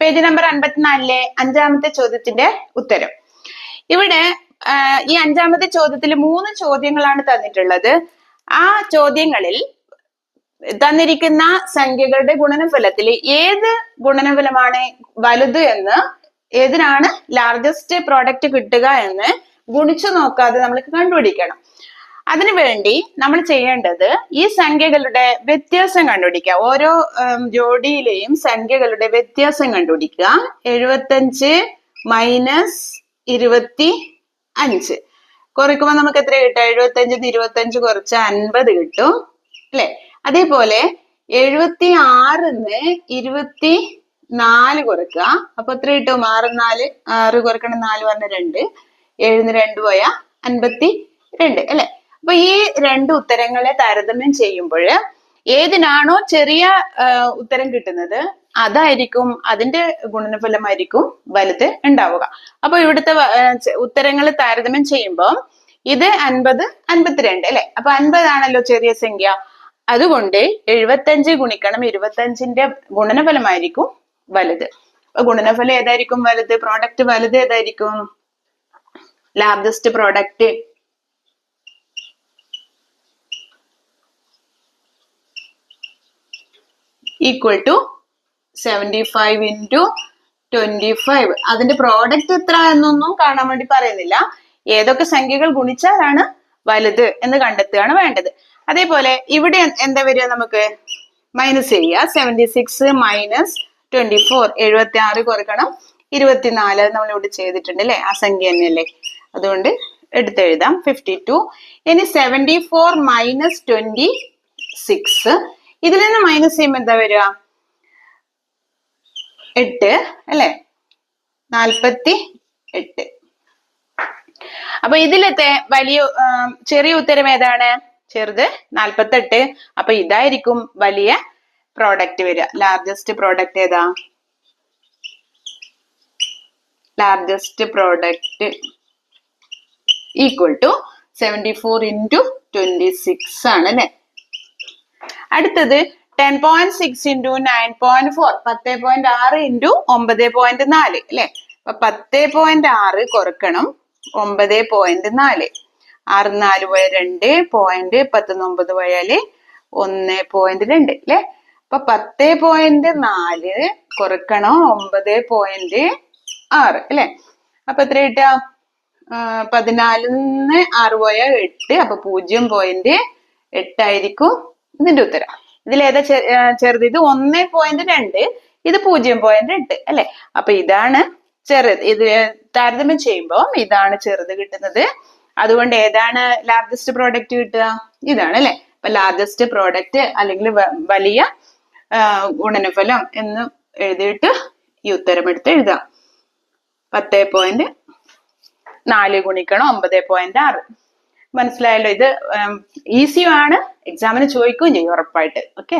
Page number 54 അഞ്ചാമത്തെ ചോദ്യത്തിന്റെ ഉത്തരം. ഇവിടെ ഈ അഞ്ചാമത്തെ ചോദ്യത്തിൽ 3 ചോദ്യങ്ങളാണ് തന്നിട്ടുള്ളത്. ആ ചോദ്യങ്ങളിൽ തന്നിരിക്കുന്ന സംഖ്യകളുടെ ഗുണനഫലത്തിൽ ഏത് ഗുണനഫലമാണ് വലുത് എന്ന്, ഏതിനാണ് ലാർജസ്റ്റ് പ്രോഡക്റ്റ് കിട്ടുക എന്ന് ഗുണിച്ചു നോക്കാതെ നമ്മൾ കണ്ടുപിടിക്കണം. അതിനുവേണ്ടി നമ്മൾ ചെയ്യേണ്ടത് ഈ സംഖ്യകളുടെ വ്യത്യാസം കണ്ടുപിടിക്കുക. ഓരോ ജോഡിയിലെയും സംഖ്യകളുടെ വ്യത്യാസം കണ്ടുപിടിക്കുക. 75 മൈനസ് 25 കുറയ്ക്കുമ്പോൾ നമുക്ക് എത്ര കിട്ടും? 75 25 കുറച്ച് 50 കിട്ടും അല്ലെ? അതേപോലെ 76 24 കുറക്കുക. അപ്പൊ എത്ര കിട്ടും? 6 4 6 കുറക്കണം 4 പറഞ്ഞ 2, 7 2 പോയാ 52 അല്ലെ? അപ്പൊ ഈ 2 ഉത്തരങ്ങളെ താരതമ്യം ചെയ്യുമ്പോൾ ഏതിനാണോ ചെറിയ ഉത്തരം കിട്ടുന്നത് അതായിരിക്കും, അതിന്റെ ഗുണനഫലമായിരിക്കും വലുത് ഉണ്ടാവുക. അപ്പൊ ഇവിടുത്തെ ഉത്തരങ്ങൾ താരതമ്യം ചെയ്യുമ്പോൾ ഇത് 50 52 അല്ലെ? അപ്പൊ 50 ആണല്ലോ ചെറിയ സംഖ്യ. അതുകൊണ്ട് 75 ഗുണിക്കണം 25ന്റെ ഗുണനഫലമായിരിക്കും വലുത്. അപ്പൊ ഗുണനഫലം ഏതായിരിക്കും വലുത്? പ്രോഡക്റ്റ് വലുത് ഏതായിരിക്കും? Largest product equal to 75 into 25. അതിന്റെ പ്രോഡക്റ്റ് എത്ര എന്നൊന്നും കാണാൻ വേണ്ടി പറയുന്നില്ല. ഏതൊക്കെ സംഖ്യകൾ ഗുണിച്ചാലാണ് വലുത് എന്ന് കണ്ടെത്തുകയാണ് വേണ്ടത്. അതേപോലെ ഇവിടെ എന്താ വരിക? നമുക്ക് മൈനസ് ചെയ്യുക. 76 മൈനസ് 24 76 കുറക്കണം 24. നമ്മൾ ഇവിടെ ചെയ്തിട്ടുണ്ട് അല്ലെ? ആ സംഖ്യ തന്നെയല്ലേ? അതുകൊണ്ട് എടുത്തെഴുതാം 52. ഇനി 74 മൈനസ് 26 ഇതിൽ നിന്ന് മൈനസ് ചെയ്യുമ്പോൾ എന്താ വരിക? 8 അല്ലെ? 48. അപ്പൊ ഇതിലത്തെ വലിയ ചെറിയ ഉത്തരം ഏതാണ്? ചെറുത് 48. അപ്പൊ ഇതായിരിക്കും വലിയ പ്രോഡക്റ്റ് വരിക. ലാർജസ്റ്റ് പ്രോഡക്റ്റ് ഏതാ? Largest product equal to 74 into 26 ആണ് അല്ലെ? അടുത്തത് 10.6 into 9.4 10.6 into 9.4 അല്ലെ? അപ്പൊ 10.6 കുറക്കണം 9.4. 6 4 പോയ 2 പോയിന്റ് 19 പോയാല് 1.2 അല്ലെ? അപ്പൊ 10.4 കുറക്കണം 9.6 അല്ലെ? അപ്പൊ എത്ര കിട്ടുക? 14 6 പോയ 8. അപ്പൊ 0.8 ആയിരിക്കും ഇതിന്റെ ഉത്തരം. ഇതിലേതാ ചെറുത്? ഇത് 1.2, ഇത് 0.8 അല്ലെ? അപ്പൊ ഇതാണ് ചെറുത്. ഇത് താരതമ്യം ചെയ്യുമ്പോൾ ഇതാണ് ചെറുത് കിട്ടുന്നത്. അതുകൊണ്ട് ഏതാണ് ലാർജസ്റ്റ് പ്രോഡക്റ്റ് കിട്ടുക? ഇതാണ് അല്ലെ? അപ്പൊ ലാർജസ്റ്റ് പ്രോഡക്റ്റ് അല്ലെങ്കിൽ വലിയ ഗുണനഫലം എന്ന് എഴുതിയിട്ട് ഈ ഉത്തരം എടുത്ത് എഴുതാം. 10.4 ഗുണിക്കണം 9.6. മനസ്സിലായല്ലോ? ഇത് ഈസിയാണ്, എക്സാമിന് ചോദിക്കുകയും ചെയ്യും ഉറപ്പായിട്ട്. ഓക്കെ.